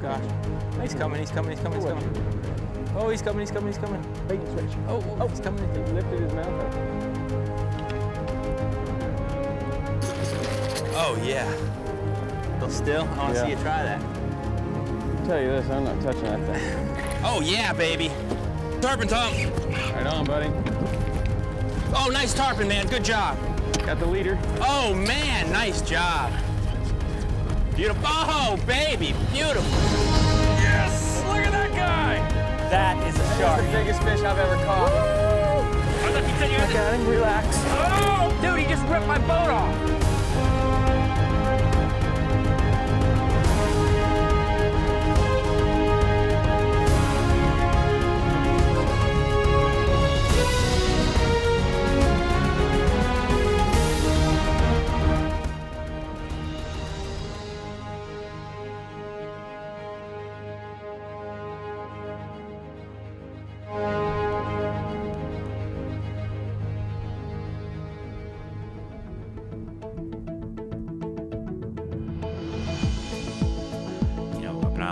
gosh. He's coming, he's coming, he's coming, he's coming. Oh, he's coming, he's coming, he's coming. Bait and switch. Oh, he's coming. He lifted his mouth up. Oh, yeah. Still still? I want to see you try that. I'll tell you this, I'm not touching that thing. Oh, yeah, baby. Tarpon, Tom. Right on, buddy. Oh, nice tarpon, man. Good job. Got the leader. Oh, man, nice job. Beautiful. Oh, baby, beautiful. Yes, look at that guy. That is a shark. That's the biggest fish I've ever caught. Woo! I thought you said you had Got him, relax. Oh, dude, he just ripped my boat off.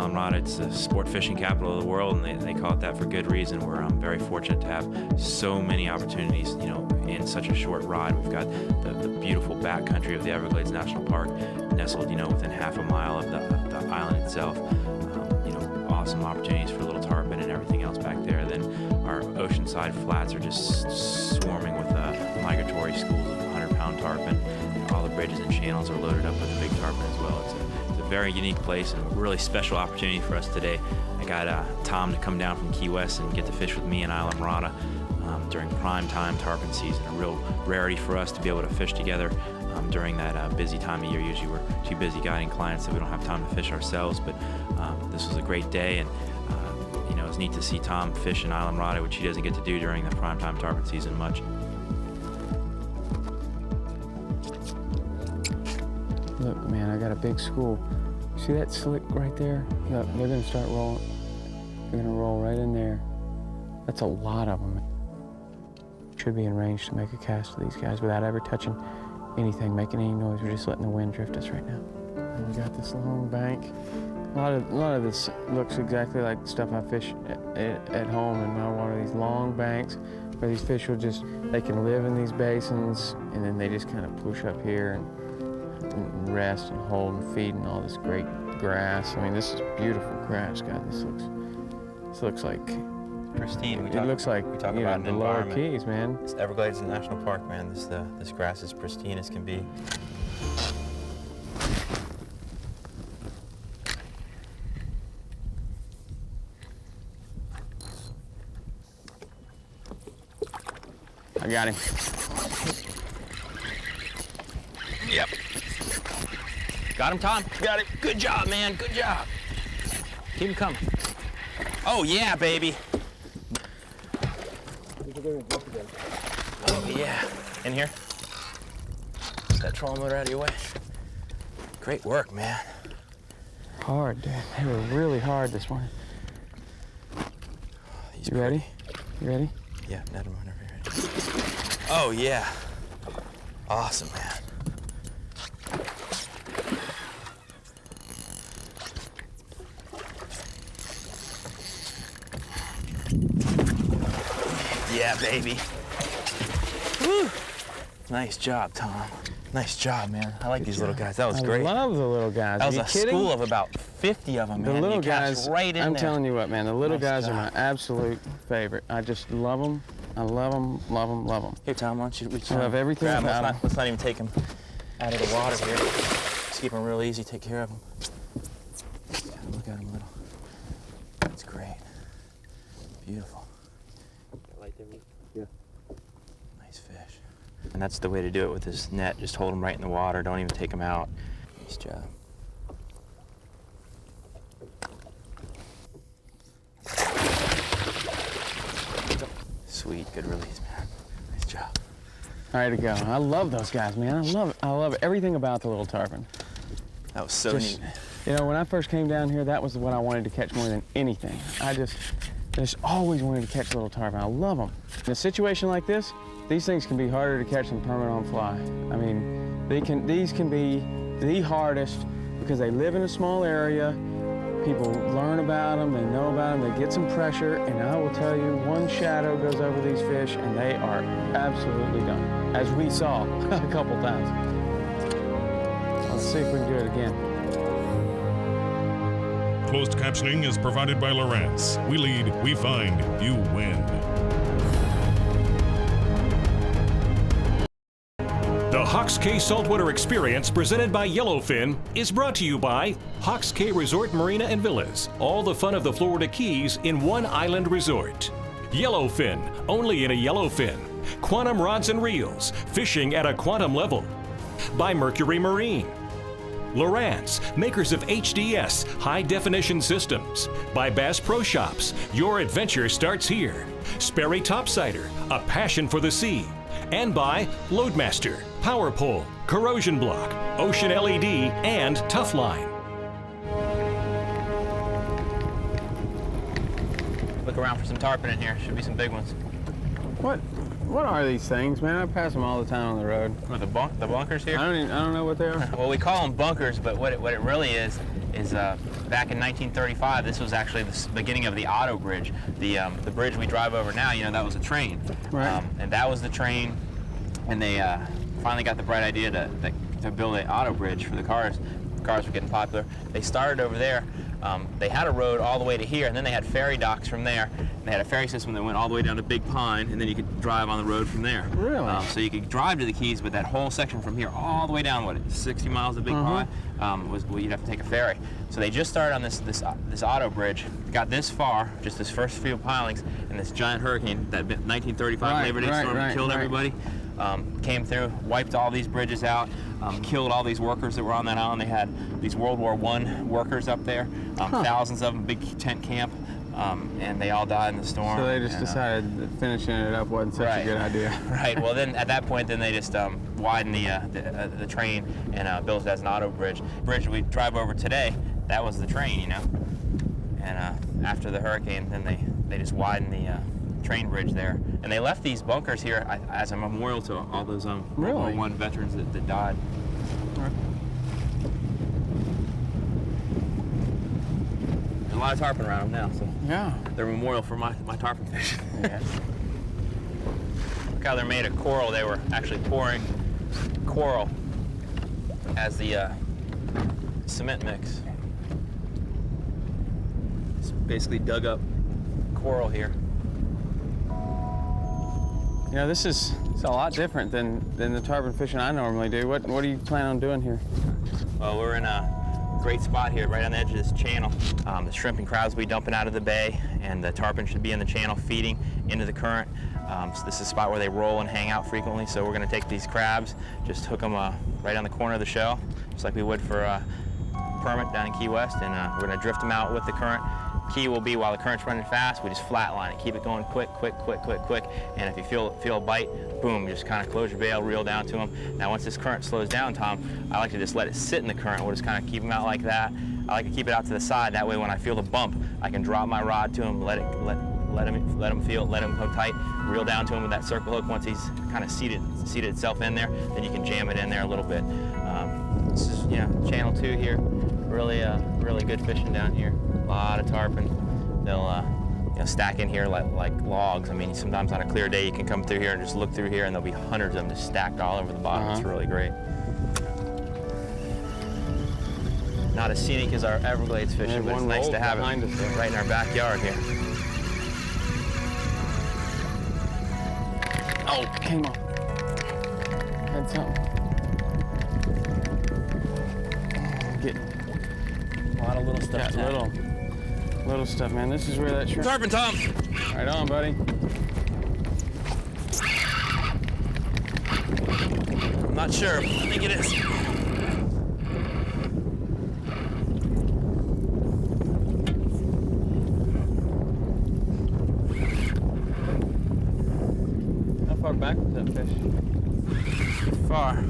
Islamorada, it's the sport fishing capital of the world, and they call it that for good reason. We're very fortunate to have so many opportunities, you know, in such a short ride. We've got the beautiful backcountry of the Everglades National Park, nestled, you know, within half a mile of the island itself. You know, awesome opportunities for little tarpon and everything else back there. Then our Oceanside flats are just swarming with migratory schools of 100-pound tarpon. All the bridges and channels are loaded up with big tarpon as well. It's a very unique place and a really special opportunity for us today. I got Tom to come down from Key West and get to fish with me in Islamorada during prime time tarpon season. A real rarity for us to be able to fish together during that busy time of year. Usually we're too busy guiding clients that we don't have time to fish ourselves, but this was a great day, and you know, it was neat to see Tom fish in Islamorada, which he doesn't get to do during the prime time tarpon season much. Look, man, I got a big school. See that slick right there? Look, they're gonna start rolling. They're gonna roll right in there. That's a lot of them. Should be in range to make a cast to these guys without ever touching anything, making any noise. We're just letting the wind drift us right now. And we got this long bank. A lot of this looks exactly like the stuff I fish at home in my water. These long banks where these fish will just, they can live in these basins, and then they just kind of push up here and rest and hold and feed and all this great grass. I mean, this is beautiful grass, God. This looks like pristine. It looks like, you know, the lower Keys, man. It's Everglades National Park, man. This grass is pristine as can be. I got him. Yep. Got him, Tom? Got it. Good job, man. Good job. Keep him coming. Oh, yeah, baby. Oh, yeah. In here. Get that trolling motor out of your way. Great work, man. Hard, dude. They were really hard this morning. You ready? You ready? Yeah, net him whenever you're ready. Oh, yeah. Awesome, man. Yeah, baby. Woo. Nice job, Tom. Nice job, man. I like these little guys. That was great. I love the little guys. That was a school of about 50 of them, man. The little guys, right in I'm there. telling you what, man, the little guys are my absolute favorite. I just love them. I love them, love them, love them. Here, Tom, why don't you reach I love everything about them. Let's not even take them out of the water here. Just keep them real easy, take care of them. Look at them, little. That's great. Beautiful. Yeah. Nice fish. And that's the way to do it with this net. Just hold them right in the water. Don't even take them out. Nice job. Sweet, good release, man. Nice job. All right to go. I love those guys, man. I love it. I love everything about the little tarpon. That was so neat. You know, when I first came down here, that was what I wanted to catch more than anything. I just always wanted to catch little tarpon. I love them. In a situation like this, these things can be harder to catch than permit on fly. I mean, these can be the hardest because they live in a small area. People learn about them, they know about them, they get some pressure, and I will tell you, one shadow goes over these fish and they are absolutely done, as we saw a couple times. Let's see if we can do it again. Closed captioning is provided by Lawrence. We lead, we find, you win. The Hawks Cay Saltwater Experience, presented by Yellowfin, is brought to you by Hawks Cay Resort Marina and Villas. All the fun of the Florida Keys in one island resort. Yellowfin, only in a Yellowfin. Quantum Rods and Reels, fishing at a quantum level. By Mercury Marine. Lawrence, makers of HDS, high-definition systems. By Bass Pro Shops, your adventure starts here. Sperry Topsider, a passion for the sea. And by Loadmaster, Power Pole, Corrosion Block, Ocean LED, and Tough Line. Look around for some tarpon in here. Should be some big ones. What are these things, man? I pass them all the time on the road. What, the bunkers here? I don't know what they are. Well, we call them bunkers, but what it really is back in 1935, this was actually the beginning of the auto bridge. The bridge we drive over now, you know, that was a train. Right. And that was the train, and they finally got the bright idea to build an auto bridge for the cars. Cars were getting popular. They started over there. They had a road all the way to here, and then they had ferry docks from there. And they had a ferry system that went all the way down to Big Pine, and then you could drive on the road from there. Really? So you could drive to the Keys, but that whole section from here all the way down, what, 60 miles to Big Pine, you'd have to take a ferry. So they just started on this auto bridge, got this far, just this first few pilings, and this giant hurricane, that 1935 Labor Day storm that killed everybody, came through, wiped all these bridges out, killed all these workers that were on that island. They had these World War I workers up there, thousands of them, big tent camp, and they all died in the storm. So they just decided that finishing it up wasn't such a good idea. Right. Well, then at that point, then they just widened the train and built it as an auto bridge. The bridge we drive over today, that was the train, you know. And after the hurricane, then they just widened the train bridge there, and they left these bunkers here as a memorial to all those World War I veterans that died. Right. There's a lot of tarpon around them now, so Yeah. they're a memorial for my tarpon fishing. Yeah. Look how they're made of coral. They were actually pouring coral as the cement mix. It's basically dug up coral here. You know, it's a lot different than the tarpon fishing I normally do. What do you plan on doing here? Well, we're in a great spot here, right on the edge of this channel. The shrimp and crabs will be dumping out of the bay, and the tarpon should be in the channel feeding into the current. So this is a spot where they roll and hang out frequently. So we're going to take these crabs, just hook them right on the corner of the shell, just like we would for permit down in Key West, and we're going to drift them out with the current. Key will be, while the current's running fast, we just flatline it, keep it going quick, and if you feel a bite, boom, just kind of close your bail, reel down to them. Now once this current slows down, Tom, I like to just let it sit in the current. We'll just kind of keep them out like that. I like to keep it out to the side, that way when I feel the bump, I can drop my rod to him, let him feel it, let him hook tight, reel down to him with that circle hook. Once he's kind of seated itself in there, then you can jam it in there a little bit. This is, channel 2 here. Really good fishing down here. A lot of tarpon. They'll stack in here like logs. I mean, sometimes on a clear day you can come through here and just look through here, and there'll be hundreds of them just stacked all over the bottom. It's really great. Not as scenic as our Everglades fishing, but it's nice to have it right in our backyard here. Oh, came on. Had something. Getting A lot of little stuff. Little stuff, man. This is where that shrimp. Tarpon, Tom. Right on, buddy. I'm not sure. I think it is. How far back was that fish? Far.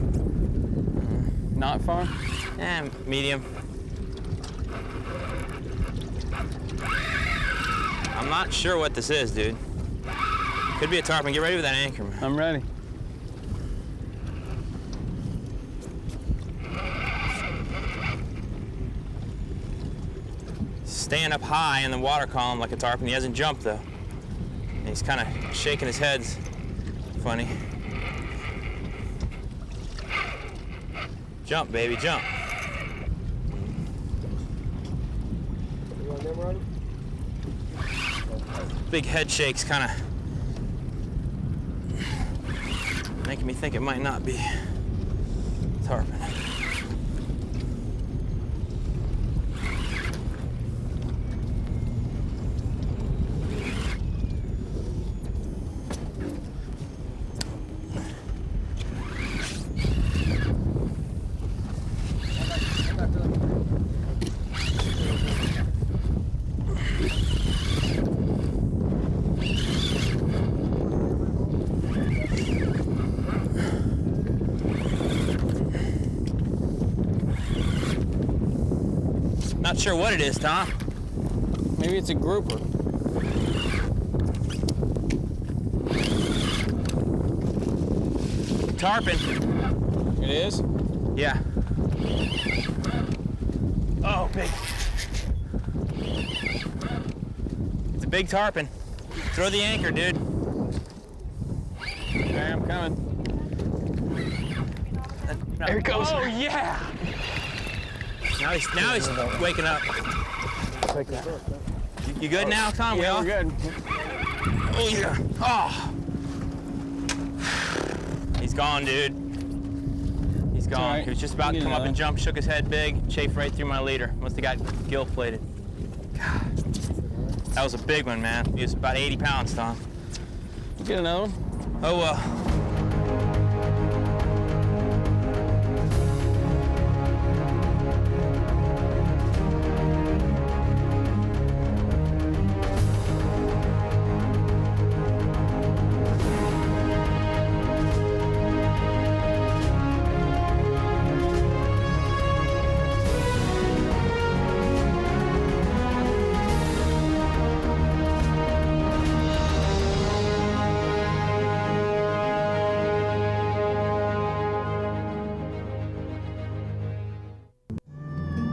Not far? Medium. I'm not sure what this is, dude. Could be a tarpon. Get ready with that anchor, man. I'm ready. staying up high in the water column like a tarpon. He hasn't jumped though. And he's kind of shaking his head. Funny. Jump, baby, jump. Big head shakes kind of making me think it might not be tarpon. Not sure what it is, Tom. Maybe it's a grouper. Tarpon. It is? Yeah. Oh, big. It's a big tarpon. Throw the anchor, dude. Okay, I'm coming. There he goes. Oh, yeah. Now he's waking up. Take that. You good now, Tom? Yeah, we're good. Oh, yeah. Oh. He's gone, dude. He's gone. Right. He was just about to come up and jump, shook his head big, chafed right through my leader. Must have got gill plated. God. That was a big one, man. He was about 80 pounds, Tom. Get another one. Oh, well.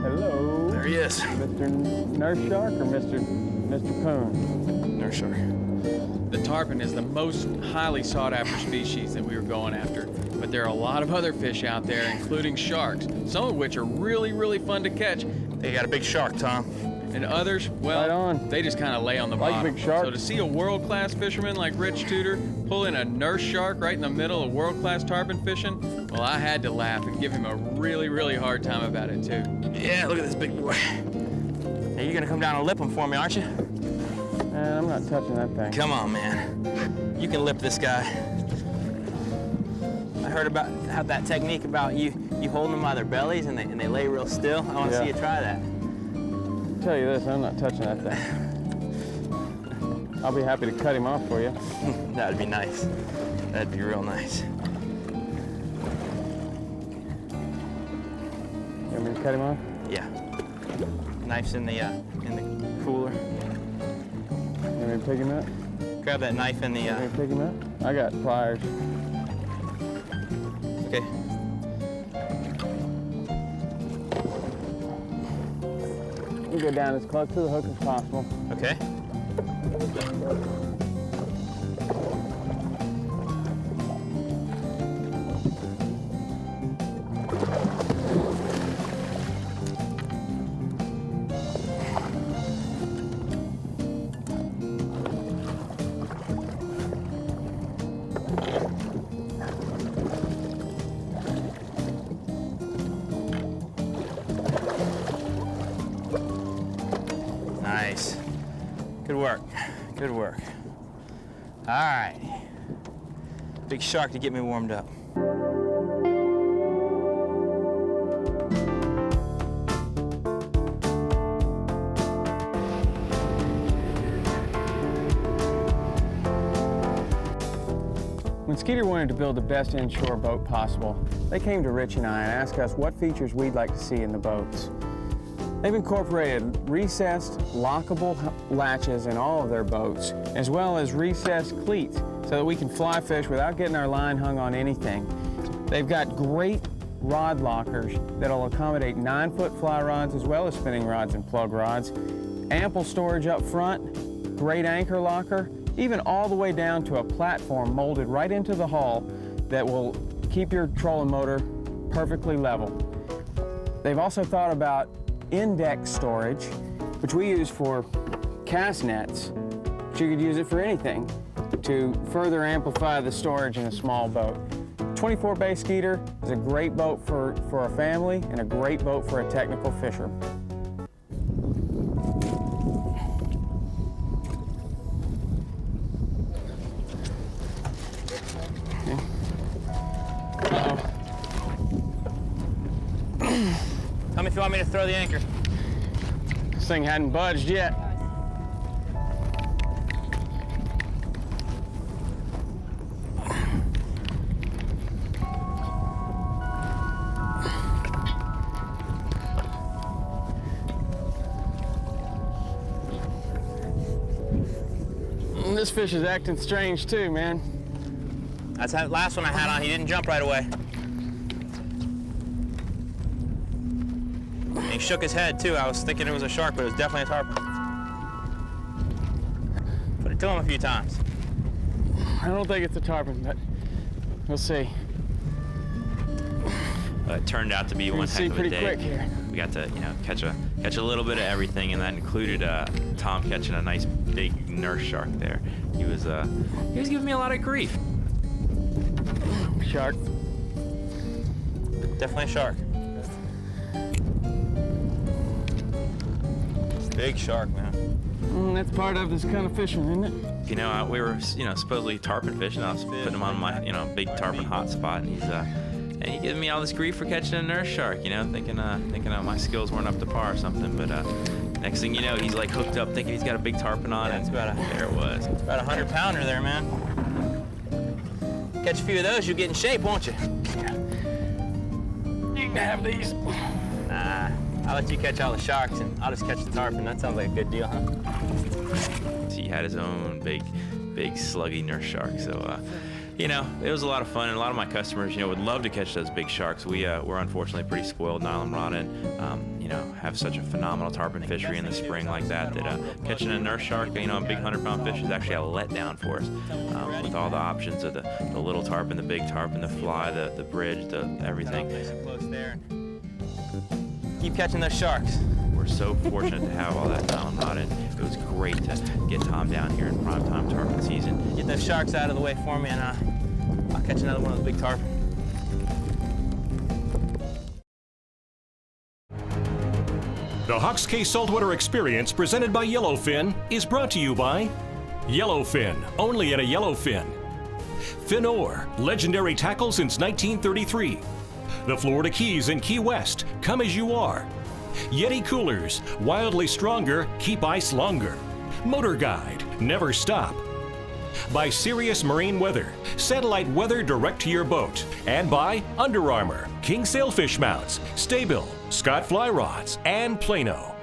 Hello. There he is. Mr. Nurse Shark or Mr. Poon? Nurse shark. The tarpon is the most highly sought after species that we were going after. But there are a lot of other fish out there, including sharks, some of which are really, really fun to catch. They got a big shark, Tom. And others, well, Right on. they just kind of lay on the Like bottom. big shark. So to see a world-class fisherman like Rich Tudor pull in a nurse shark right in the middle of world-class tarpon fishing, well, I had to laugh and give him a really, really hard time about it, too. Yeah, look at this big boy. Now you're gonna come down and lip him for me, aren't you? Man, I'm not touching that thing. Come on, man. You can lip this guy. I heard about that technique about you holding them by their bellies and they lay real still. I want to see you try that. I'll tell you this, I'm not touching that thing. I'll be happy to cut him off for you. That'd be nice. That'd be real nice. You want me to cut him off? Yeah. Knife's in the cooler. You want me to pick him up? Grab that knife in the. You want me to pick him up? I got pliers. Okay. You go down as close to the hook as possible. Okay. Nice. Good work. Good work. All right. Big shark to get me warmed up. When Skeeter wanted to build the best inshore boat possible, they came to Rich and I and asked us what features we'd like to see in the boats. They've incorporated recessed, lockable latches in all of their boats, as well as recessed cleats, so that we can fly fish without getting our line hung on anything. They've got great rod lockers that'll accommodate 9-foot fly rods as well as spinning rods and plug rods. ample storage up front, great anchor locker, even all the way down to a platform molded right into the hull that will keep your trolling motor perfectly level. They've also thought about in-deck storage, which we use for cast nets, but you could use it for anything to further amplify the storage in a small boat. 24 bay Skeeter is a great boat for a family and a great boat for a technical fisher. Tell me if you want me to throw the anchor. This thing hadn't budged yet. This fish is acting strange too, man. That's that last one I had on. He didn't jump right away. And he shook his head too. I was thinking it was a shark, but it was definitely a tarpon. Put it to him a few times. I don't think it's a tarpon, but we'll see. It turned out to be one heck of a pretty day. quick here. We got to, catch a little bit of everything, and that included Tom catching a nice big nurse shark there. He was giving me a lot of grief. Shark. Definitely a shark. Big shark, man. That's part of this kind of fishing, isn't it? We were, supposedly tarpon fishing. I was putting him on my, big tarpon hot spot, and he's giving me all this grief for catching a nurse shark, thinking my skills weren't up to par or something. But next thing you know, he's like hooked up, thinking he's got a big tarpon on, and there it was. It's about a 100-pounder there, man. Catch a few of those, you'll get in shape, won't you? You can have these. Nah, I'll let you catch all the sharks, and I'll just catch the tarpon. That sounds like a good deal, huh? He had his own big sluggy nurse shark. So, it was a lot of fun, and a lot of my customers, would love to catch those big sharks. We're unfortunately pretty spoiled in Islamorada, and have such a phenomenal tarpon fishery in the spring like that catching a nurse shark, a big 100-pound fish is actually a letdown for us. With all the options of the little tarpon, the big tarpon, the fly, the bridge, the everything. Nice and close there. Keep catching those sharks. We're so fortunate to have all that in Islamorada, and it was great to get Tom down here in prime time tarpon season. Get those sharks out of the way for me, and I'll catch another one of those big tarpon. The Hawks Cay Saltwater Experience, presented by Yellowfin, is brought to you by Yellowfin, only in a Yellowfin. Finor, legendary tackle since 1933. The Florida Keys in Key West, come as you are. Yeti Coolers, wildly stronger, keep ice longer. Motor Guide, never stop. By Sirius Marine Weather, satellite weather direct to your boat. And by Under Armour, King Sailfish Mounts, Staybill, Scott Fly Rods, and Plano.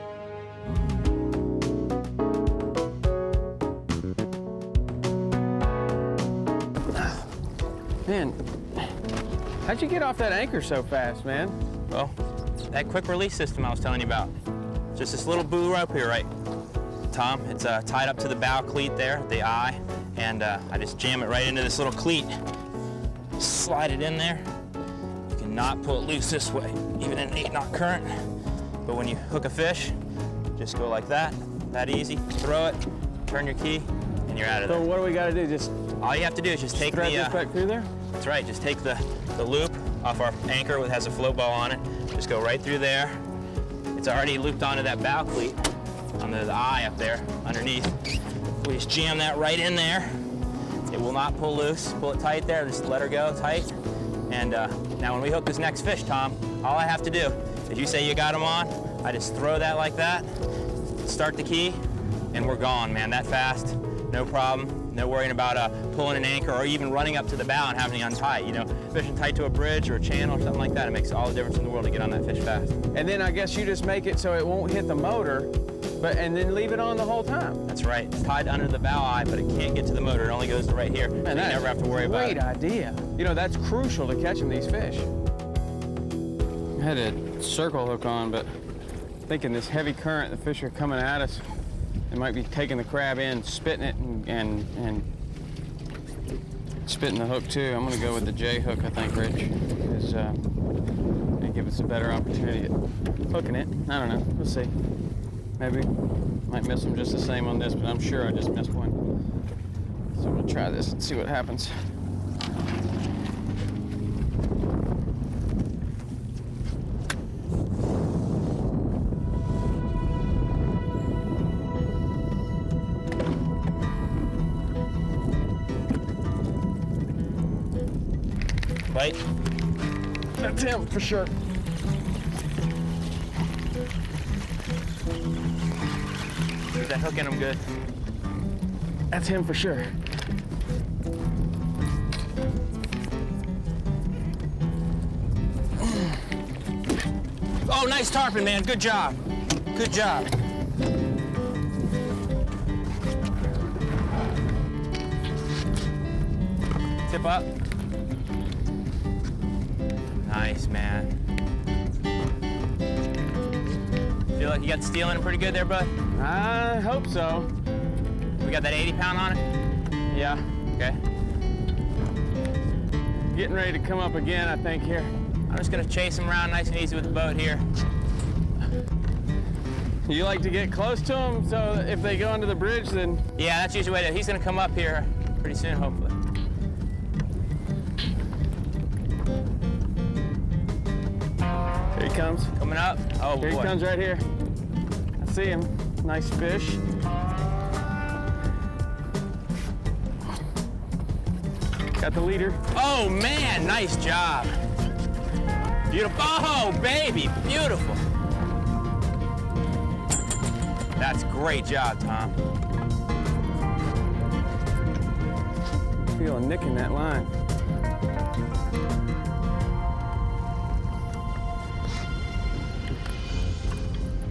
Man, how'd you get off that anchor so fast, man? Well, that quick release system I was telling you about. Just this little buoy rope here, right? Tom, it's tied up to the bow cleat there, the eye, and I just jam it right into this little cleat. Slide it in there. You cannot pull it loose this way, even in an 8-knot current. But when you hook a fish, just go like that easy. Throw it, turn your key, and you're out of there. So what do we got to do? Just all you have to do is just take thread this back through there? That's right, just take the loop off our anchor that has a float ball on it. Just go right through there. It's already looped onto that bow cleat, on the eye up there underneath. We just jam that right in there. It will not pull loose. Pull it tight there, just let her go tight. And now when we hook this next fish, Tom, all I have to do is you say you got him on, I just throw that like that, start the key, and we're gone, man, that fast, no problem. No worrying about pulling an anchor or even running up to the bow and having to untie. Fishing tight to a bridge or a channel or something like that, it makes all the difference in the world to get on that fish fast. And then I guess you just make it so it won't hit the motor, and then leave it on the whole time. That's right. It's tied under the bow eye, but it can't get to the motor. It only goes to right here. Man, so you never have to worry about it. Great idea. That's crucial to catching these fish. I had a circle hook on, but I thinking this heavy current, the fish are coming at us. They might be taking the crab in, spitting it, and spitting the hook too. I'm gonna go with the J hook, I think, Rich, because they give us a better opportunity at hooking it. I don't know, we'll see. Maybe might miss them just the same on this, but I'm sure I just missed one. So we'll try this and see what happens. Bite. That's him for sure. Get that hook in him good. That's him for sure. Oh, nice tarpon, man. Good job. Good job. Tip up. Nice, man. Feel like you got the steel in it pretty good there, bud? I hope so. We got that 80-pound on it? Yeah. Okay. Getting ready to come up again, I think, here. I'm just gonna chase him around nice and easy with the boat here. You like to get close to them, so that if they go under the bridge, then... Yeah, that's usually the way he's gonna come up here pretty soon, hopefully. Here he comes. Coming up. Oh, Here boy. he comes right here. I see him. Nice fish. Got the leader. Oh, man, nice job. Beautiful. Oh, baby, beautiful. That's great job, Tom. Feel a nick in that line.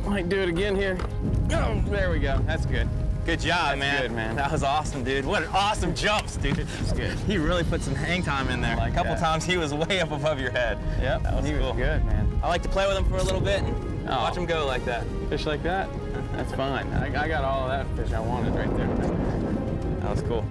Might do it again here. Oh, there we go. That's good. Good job, man. Good, man. That was awesome, dude. What an awesome jumps, dude. That's good. He really put some hang time in there. Like a couple that. times he was way up above your head. Yep, That was he cool. was good, man. I like to play with him for a little bit and Oh. watch him go like that. Fish like that? That's fine. I got all of that fish I wanted right there. That was cool.